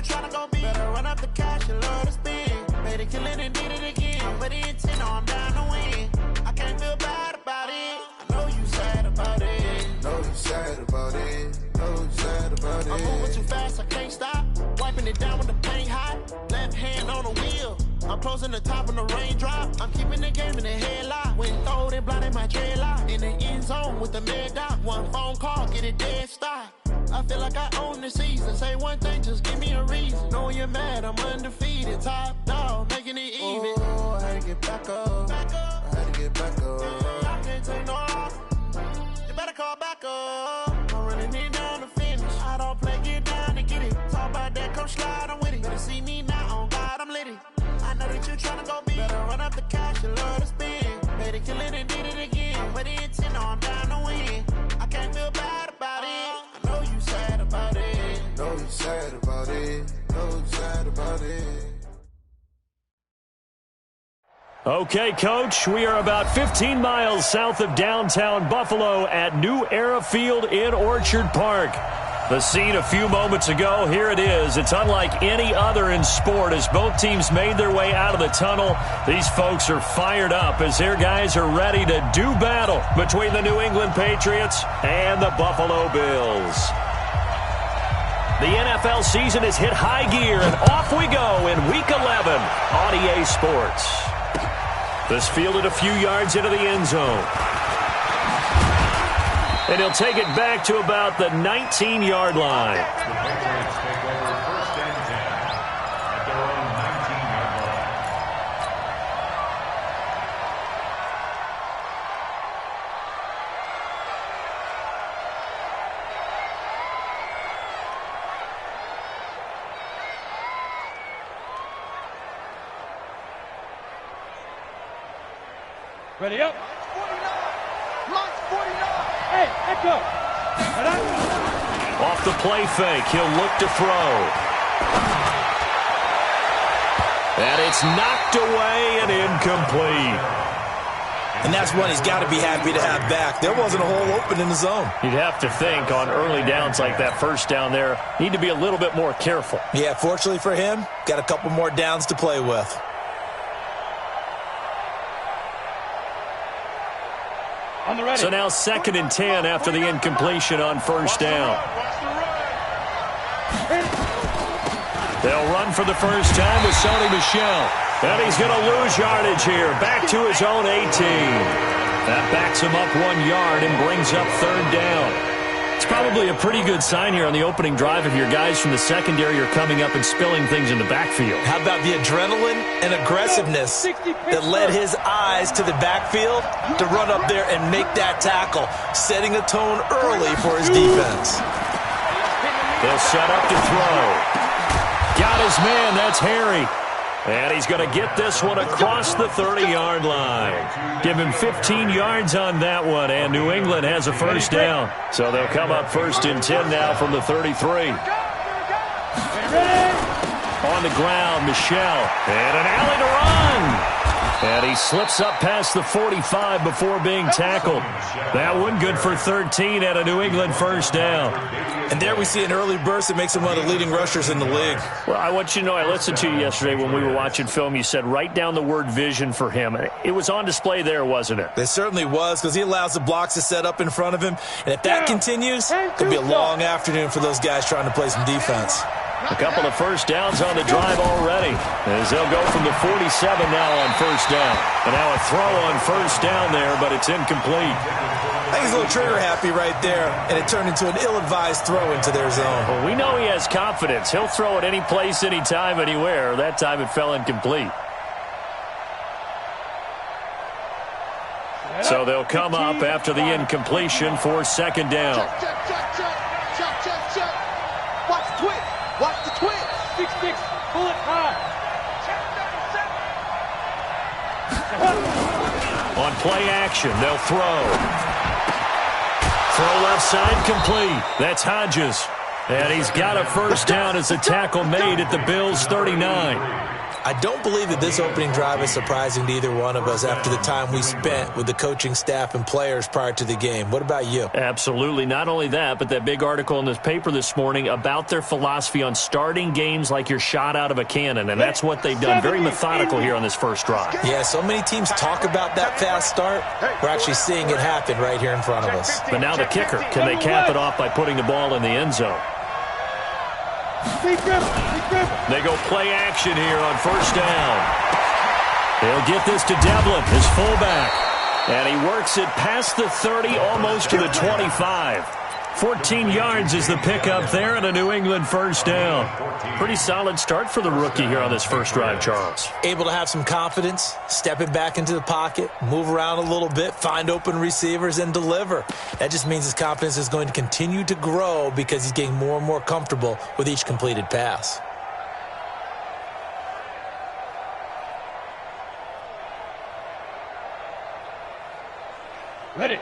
tryna go be. Better run up the cash, you love to spend. Made it killing and did it again. But the intent, no, I'm down to win. I can't feel bad about it. I know you sad about it. Know you sad about it. Know you sad about it. I'm moving too fast, I can't stop. Wiping it down with the paint hot. Left hand on the wheel. I'm closing the top when the raindrop. I'm keeping the game in the headlock. When throwed and blinded my dreadlock. In the end zone with the mad dot. One phone call, get it dead stop. I feel like I own the season. Say one thing, just give me a reason. Knowing you're mad, I'm undefeated. Top dog, making it even. Oh, I had to get back up. I had to get back up. I can't take no off. You better call back up. I'm running it down to finish. I don't play, get down to get it. Talk about that, come slide, I'm with it. Better see me now, on God, I'm lit it. I know that you tryna go be. Better run up the cash, you love to spend. Made it kill it and did it again. But the intent, no, I'm down to win. I can't feel bad about it. I know you sad about it. Know you sad about it. Know you sad about it. Okay, Coach, we are about 15 miles south of downtown Buffalo at New Era Field in Orchard Park. The scene a few moments ago, here it is. It's unlike any other in sport as both teams made their way out of the tunnel. These folks are fired up as their guys are ready to do battle between the New England Patriots and the Buffalo Bills. The NFL season has hit high gear, and off we go in Week 11 on EA Sports. This fielded a few yards into the end zone. And he'll take it back to about the 19-yard line. The Patriots take over 1st and 10 at their own 19-yard line. Ready up. 49. Launch 49. Hey, echo. Off the play fake, he'll look to throw. And it's knocked away and incomplete. And that's one he's got to be happy to have back. There wasn't a hole open in the zone. You'd have to think on early downs like that first down there, need to be a little bit more careful. Yeah, fortunately for him, got a couple more downs to play with. So now 2nd and 10 after the incompletion on first down. They'll run for the first time with Sony Michel. And he's going to lose yardage here. Back to his own 18. That backs him up 1 yard and brings up 3rd down. It's probably a pretty good sign here on the opening drive if your guys from the secondary are coming up and spilling things in the backfield. How about the adrenaline and aggressiveness that led his eyes to the backfield to run up there and make that tackle, setting a tone early for his defense. They'll set up to throw. Got his man, that's Harry. And he's going to get this one across the 30-yard line. Give him 15 yards on that one, and New England has a first down. So they'll come up 1st and 10 now from the 33. On the ground, Michel. And an alley to run. And he slips up past the 45 before being tackled. That one good for 13 at a New England first down. And there we see an early burst that makes him one of the leading rushers in the league. Well, I want you to know, I listened to you yesterday when we were watching film. You said write down the word vision for him. It was on display there, wasn't it? It certainly was, because he allows the blocks to set up in front of him. And if that continues, it could be a long afternoon for those guys trying to play some defense. A couple of first downs on the drive already, as they'll go from the 47 now on first down. And now a throw on first down there, but it's incomplete. I think he's a little trigger happy right there, and it turned into an ill-advised throw into their zone. Well, we know he has confidence. He'll throw it any place, anytime, anywhere. That time it fell incomplete. So they'll come up after the incompletion for 2nd down. Watch the twist. Watch the twist. 6-6. Pull it high. On play action, they'll throw. Throw left side complete. That's Hodges. And he's got a first down as the tackle made at the Bills' 39. I don't believe that this opening drive is surprising to either one of us after the time we spent with the coaching staff and players prior to the game. What about you? Absolutely. Not only that, but that big article in this paper this morning about their philosophy on starting games like you're shot out of a cannon, and that's what they've done. Very methodical here on this first drive. Yeah, so many teams talk about that fast start. We're actually seeing it happen right here in front of us. But now the kicker. Can they cap it off by putting the ball in the end zone? They go play action here on first down. They'll get this to Devlin, his fullback. And he works it past the 30, almost to the 25. 14 yards is the pickup there and a New England first down. Pretty solid start for the rookie here on this first drive, Charles. Able to have some confidence, stepping back into the pocket, move around a little bit, find open receivers, and deliver. That just means his confidence is going to continue to grow because he's getting more and more comfortable with each completed pass. Ready.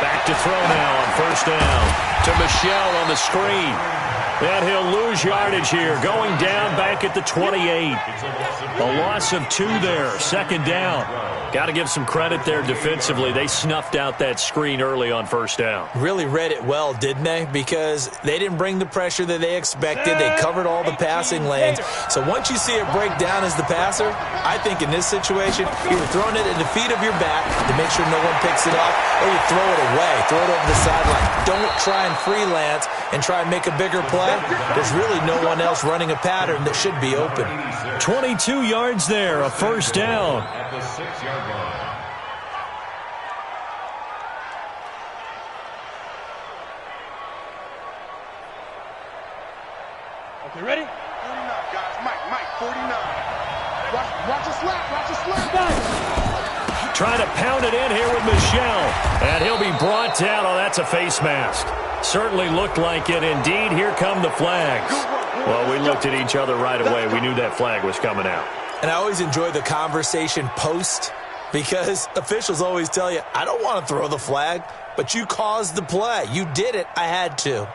Back to throw now on first down to Michelle on the screen. And he'll lose yardage here, going down back at the 28. A loss of 2 there, second down. Got to give some credit there defensively. They snuffed out that screen early on first down. Really read it well, didn't they? Because they didn't bring the pressure that they expected. They covered all the passing lanes. So once you see it break down as the passer, I think in this situation, you're throwing it at the feet of your back to make sure no one picks it up, or you throw it away, throw it over the sideline. Don't try and freelance and try and make a bigger play. There's really no one else running a pattern that should be open. 22 yards there, a first down. At the 6-yard line. Okay, ready? 49, guys. Mike, 49. Watch a slap. Trying to pound it in here with Michelle. And he'll be brought down. Oh, that's a face mask. Certainly looked like it. Indeed, here come the flags. Well, we looked at each other right away. We knew that flag was coming out. And I always enjoy the conversation post because officials always tell you, I don't want to throw the flag, but you caused the play. You did it. I had to.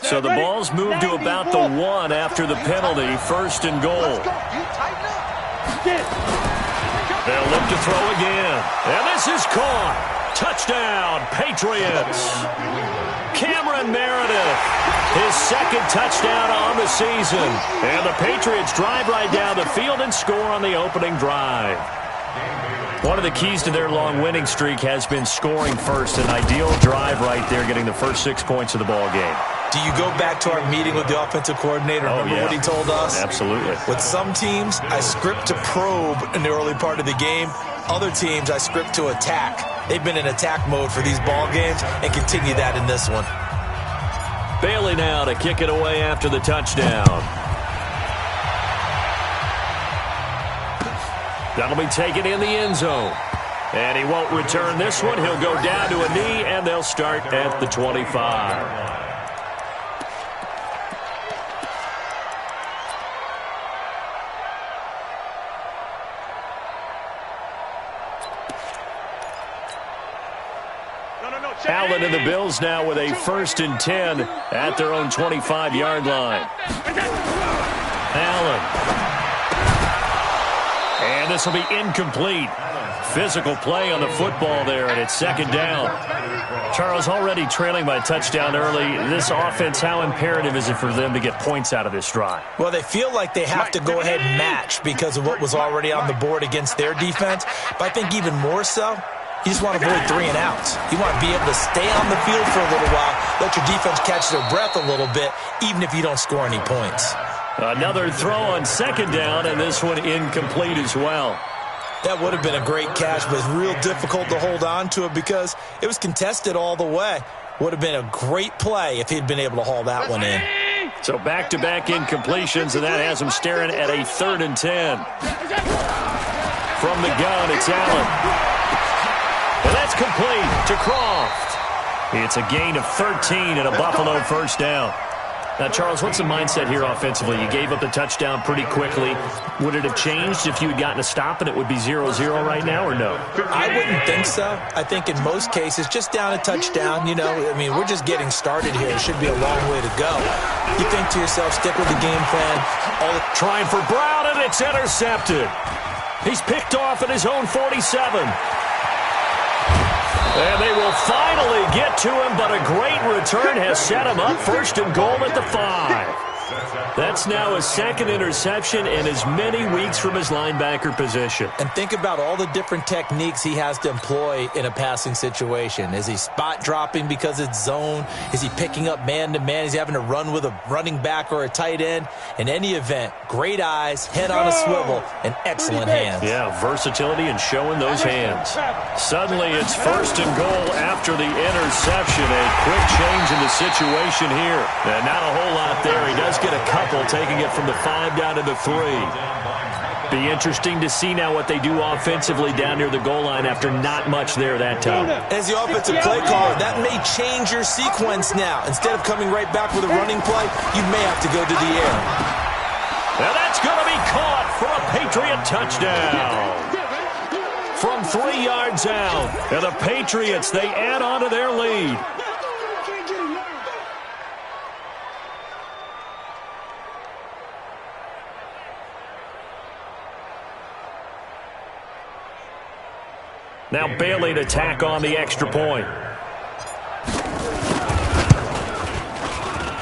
So the ball's moved to about the 1 after the penalty, first and goal. They'll look to throw again. And this is caught. Touchdown, Patriots. Cameron Meredith, his second touchdown on the season. And the Patriots drive right down the field and score on the opening drive. One of the keys to their long winning streak has been scoring first. An ideal drive right there, getting the first 6 points of the ball game. Do you go back to our meeting with the offensive coordinator? Remember what he told us? Absolutely. With some teams, I script to probe in the early part of the game. Other teams, I script to attack. They've been in attack mode for these ball games and continue that in this one. Bailey now to kick it away after the touchdown. That'll be taken in the end zone. And he won't return this one. He'll go down to a knee, and they'll start at the 25. Allen and the Bills now with a 1st and 10 at their own 25-yard line. Allen. And this will be incomplete. Physical play on the football there, and it's second down. Charles, already trailing by a touchdown early. This offense, how imperative is it for them to get points out of this drive? Well, they feel like they have to go ahead and match because of what was already on the board against their defense. But I think even more so, you just want to avoid 3 and outs. You want to be able to stay on the field for a little while, let your defense catch their breath a little bit, even if you don't score any points. Another throw on second down, and this one incomplete as well. That would have been a great catch, but it's real difficult to hold on to it because it was contested all the way. Would have been a great play if he'd been able to haul that one in. So back-to-back incompletions, and that has him staring at a 3rd and 10. From the gun, it's Allen. And that's complete to Croft. It's a gain of 13 and a Buffalo first down. Now, Charles, what's the mindset here offensively? You gave up the touchdown pretty quickly. Would it have changed if you had gotten a stop and it would be 0-0 right now, or no? I wouldn't think so. I think in most cases, just down a touchdown, you know, I mean, we're just getting started here. It should be a long way to go. You think to yourself, stick with the game plan. Trying for Brown, and it's intercepted. He's picked off at his own 47. And they will finally get to him, but a great return has set him up first and goal at the 5. That's now his second interception in as many weeks from his linebacker position. And think about all the different techniques he has to employ in a passing situation. Is he spot dropping because it's zone? Is he picking up man-to-man? Is he having to run with a running back or a tight end? In any event, great eyes, head on a swivel, and excellent hands. Yeah, versatility and showing those hands. Suddenly, it's first and goal after the interception. A quick change in the situation here. And not a whole lot there. He does get a couple, taking it from the 5 down to the 3. Be interesting to see now what they do offensively down near the goal line after not much there that time. As the offensive play caller, that may change your sequence now. Instead of coming right back with a running play, you may have to go to the air. Now that's going to be caught for a Patriot touchdown. From 3 yards out, and the Patriots, they add on to their lead. Now Bailey to tack on the extra point.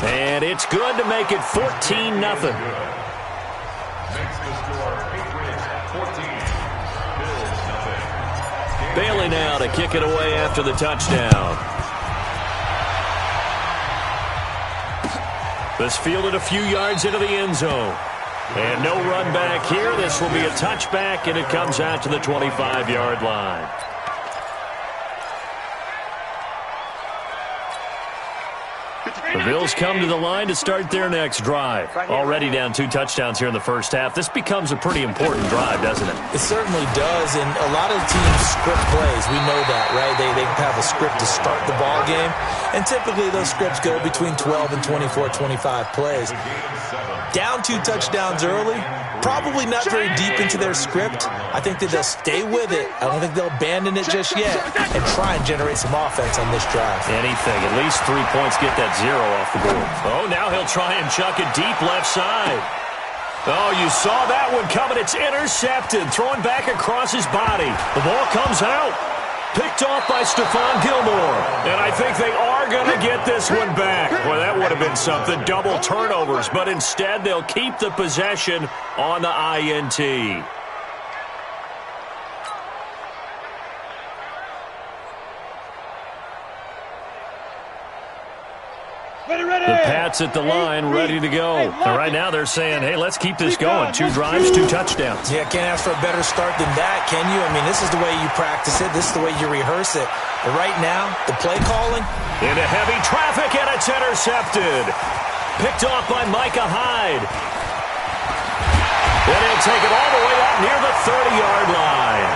And it's good to make it 14-0. Makes the score Patriots 14, Bills 0. Bailey now to kick it away after the touchdown. This fielded a few yards into the end zone. And no run back here. This will be a touchback, and it comes out to the 25-yard line. The Bills come to the line to start their next drive. Already down 2 touchdowns here in the first half. This becomes a pretty important drive, doesn't it? It certainly does, and a lot of teams script plays. We know that, right? They have a script to start the ball game, and typically those scripts go between 12 and 24, 25 plays. Down 2 touchdowns early, probably not very deep into their script. I think that they'll stay with it. I don't think they'll abandon it just yet and try and generate some offense on this drive. Anything. At least 3 points, get that 0 off the board. Oh, now he'll try and chuck it deep left side. Oh, you saw that one coming. It's intercepted. Throwing back across his body. The ball comes out. Picked off by Stephon Gilmore. And I think they are going to get this one back. Boy, that would have been something. Double turnovers. But instead, they'll keep the possession on the INT. The Pats at the line, ready to go. And right now they're saying, hey, let's keep this going. 2 drives, 2 touchdowns. Yeah, can't ask for a better start than that, can you? I mean, this is the way you practice it. This is the way you rehearse it. But right now, the play calling. Into heavy traffic, and it's intercepted. Picked off by Micah Hyde. And he'll take it all the way up near the 30-yard line.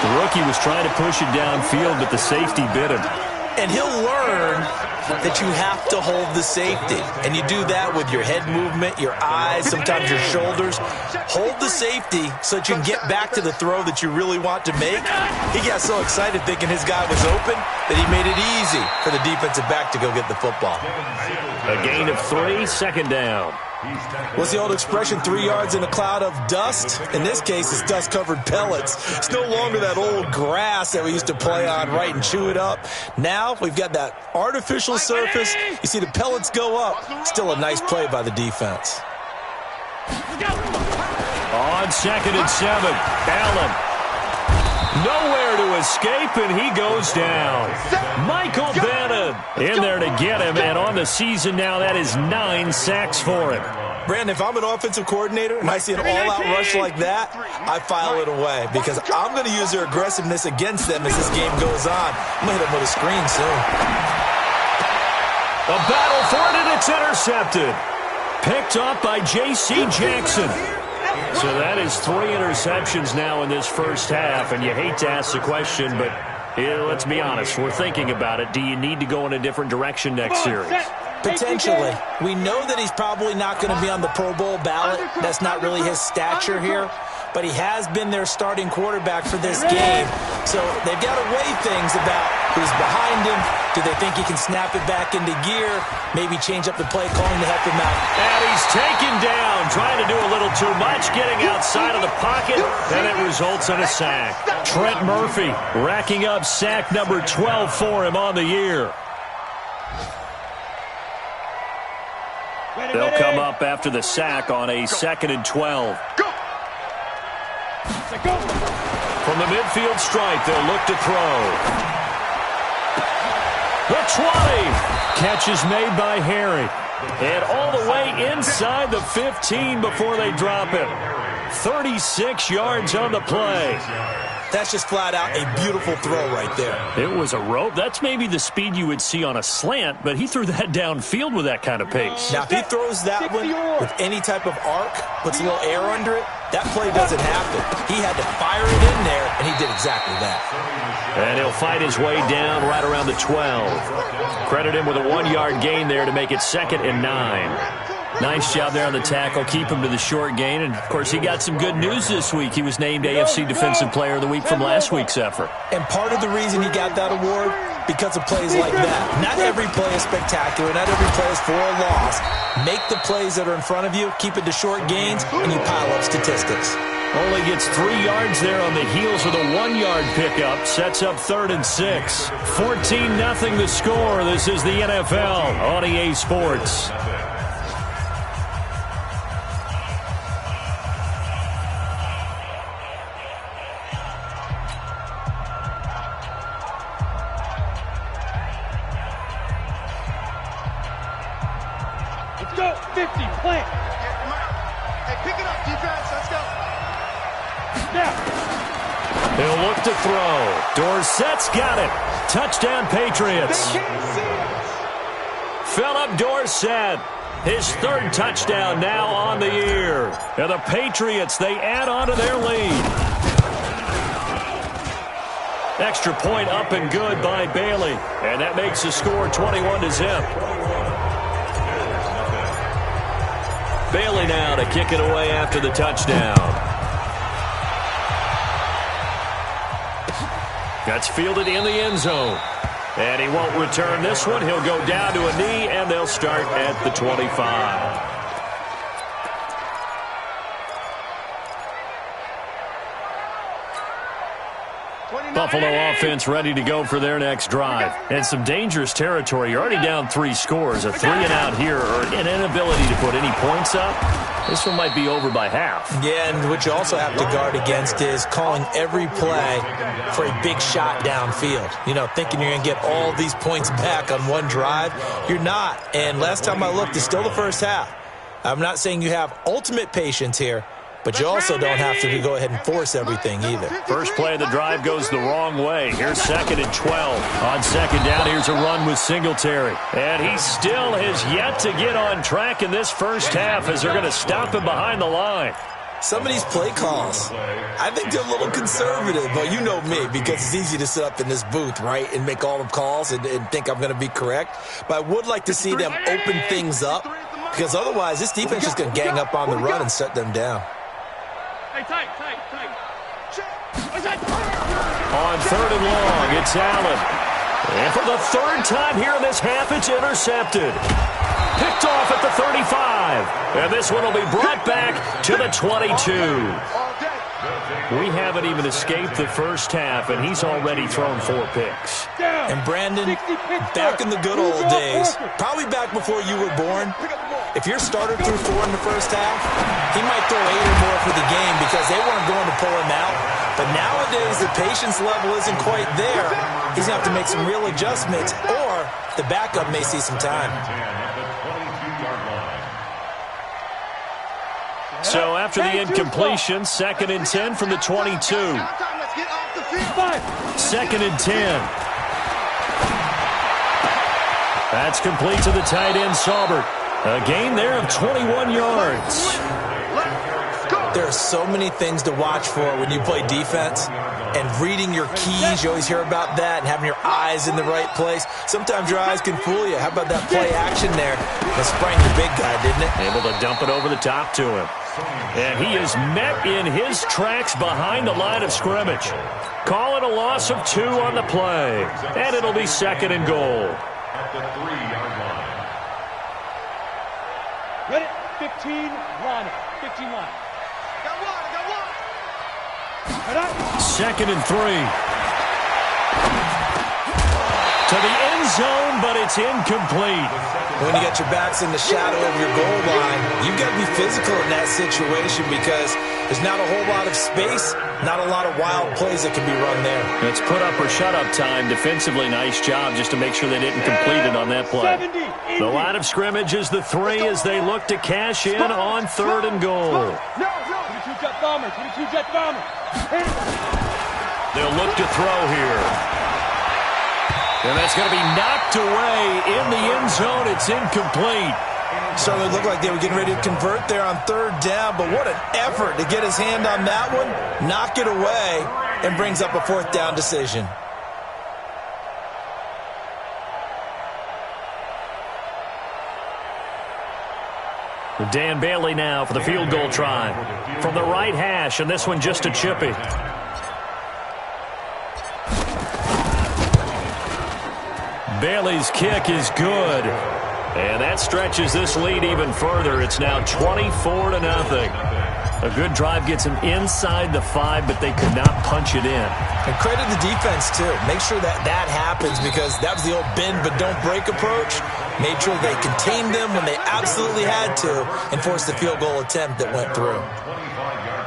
The rookie was trying to push it downfield, but the safety bit him. And he'll learn that you have to hold the safety. And you do that with your head movement, your eyes, sometimes your shoulders. Hold the safety so that you can get back to the throw that you really want to make. He got so excited thinking his guy was open that he made it easy for the defensive back to go get the football. A gain of 3, second down. What's the old expression, 3 yards in a cloud of dust? In this case, it's dust-covered pellets. It's no longer that old grass that we used to play on, right, and chew it up. Now we've got that artificial surface. You see the pellets go up. Still a nice play by the defense. On 2nd and 7, Allen. Nowhere to escape, and he goes down. Michael Bannon in there to get him, and on the season now, that is 9 sacks for him. Brandon, if I'm an offensive coordinator and I see an all-out rush like that, I file it away because I'm going to use their aggressiveness against them as this game goes on. I'm going to hit them with a screen soon. A battle for it, and it's intercepted. Picked up by J.C. Jackson. So that is 3 interceptions now in this first half, and you hate to ask the question, but let's be honest, we're thinking about it. Do you need to go in a different direction next series? Potentially. We know that he's probably not going to be on the Pro Bowl ballot. That's not really his stature here. But he has been their starting quarterback for this game. So they've got to weigh things about who's behind him. Do they think he can snap it back into gear? Maybe change up the play calling to help him out. And he's taken down, trying to do a little too much, getting outside of the pocket, and it results in a sack. Trent Murphy racking up sack number 12 for him on the year. They'll come up after the sack on a 2nd and 12. From the midfield stripe, they'll look to throw. The 20. Catch is made by Harry. And all the way inside the 15 before they drop him. 36 yards on the play. That's just flat out a beautiful throw right there. It was a rope. That's maybe the speed you would see on a slant, but he threw that downfield with that kind of pace. Now, if he throws that one with any type of arc, puts a little air under it, that play doesn't happen. He had to fire it in there, and he did exactly that. And he'll fight his way down right around the 12. Credit him with a 1-yard gain there to make it 2nd and 9. Nice job there on the tackle. Keep him to the short gain. And, of course, he got some good news this week. He was named AFC Defensive Player of the Week from last week's effort. And part of the reason he got that award, because of plays like that. Not every play is spectacular. Not every play is for a loss. Make the plays that are in front of you, keep it to short gains, and you pile up statistics. Only gets 3 yards there on the heels of the 1-yard pickup. Sets up 3rd and 6. 14-0 the score. This is the NFL on EA Sports. Let's go. 50. Plant. Hey, pick it up, defense. Let's go. Now. He'll look to throw. Dorsett's got it. Touchdown, Patriots. Philip Dorsett, his 3rd touchdown now on the year. And the Patriots, they add on to their lead. Extra point up and good by Bailey. And that makes the score 21-0. Bailey now to kick it away after the touchdown. That's fielded in the end zone. And he won't return this one. He'll go down to a knee, and they'll start at the 25. Buffalo offense ready to go for their next drive. And some dangerous territory. You're already down 3 scores. A 3-and-out here or an inability to put any points up. This one might be over by half. Yeah, and what you also have to guard against is calling every play for a big shot downfield. You know, thinking you're going to get all these points back on one drive. You're not. And last time I looked, it's still the first half. I'm not saying you have ultimate patience here, but you also don't have to go ahead and force everything either. First play of the drive goes the wrong way. Here's 2nd and 12. On 2nd down, here's a run with Singletary. And he still has yet to get on track in this first half as they're going to stop him behind the line. Some of these play calls, I think they're a little conservative. But you know me, because it's easy to sit up in this booth, right, and make all the calls and think I'm going to be correct. But I would like to see them open things up, because otherwise this defense is going to gang up on the run and shut them down. Hey, tight. On 3rd and long, it's Allen. And for the 3rd time here in this half, it's intercepted. Picked off at the 35. And this one will be brought back to the 22. We haven't even escaped the first half, and he's already thrown 4 picks. And Brandon, back in the good old days, probably back before you were born, if your starter threw 4 in the first half, he might throw 8 or more for the game because they weren't going to pull him out. But nowadays, the patience level isn't quite there. He's going to have to make some real adjustments, or the backup may see some time. So after the incompletion, 2nd and 10 from the 22. 2nd and 10. That's complete to the tight end, Saubert. A gain there of 21 yards. There are so many things to watch for when you play defense. And reading your keys, you always hear about that, and having your eyes in the right place. Sometimes your eyes can fool you. How about that play action there? That sprang the big guy, didn't it? Able to dump it over the top to him. And he is met in his tracks behind the line of scrimmage. Call it a loss of 2 on the play. And it'll be 2nd and goal. At the 3-yard line. Ready? 15, line it. 15 line. Got one. 2nd and 3. To the end zone, but it's incomplete. When you got your backs in the shadow of your goal line, you've got to be physical in that situation because there's not a whole lot of space, not a lot of wild plays that can be run there. It's put up or shut up time. Defensively, nice job just to make sure they didn't complete it on that play. The line of scrimmage is the 3 as they look to cash in on 3rd and goal. 22 jet bomber. 22 jet bomber. They'll look to throw here. And that's going to be knocked away in the end zone. It's incomplete. Certainly looked like they were getting ready to convert there on 3rd down, but what an effort to get his hand on that one, knock it away, and brings up a 4th down decision. Dan Bailey now for the field goal try. From the right hash, and this one just a chippy. Bailey's kick is good. And that stretches this lead even further. It's now 24-0. A good drive gets them inside the 5, but they could not punch it in. And credit the defense, too. Make sure that happens because that was the old bend but don't break approach. Made sure they contained them when they absolutely had to and forced the field goal attempt that went through. 25-yard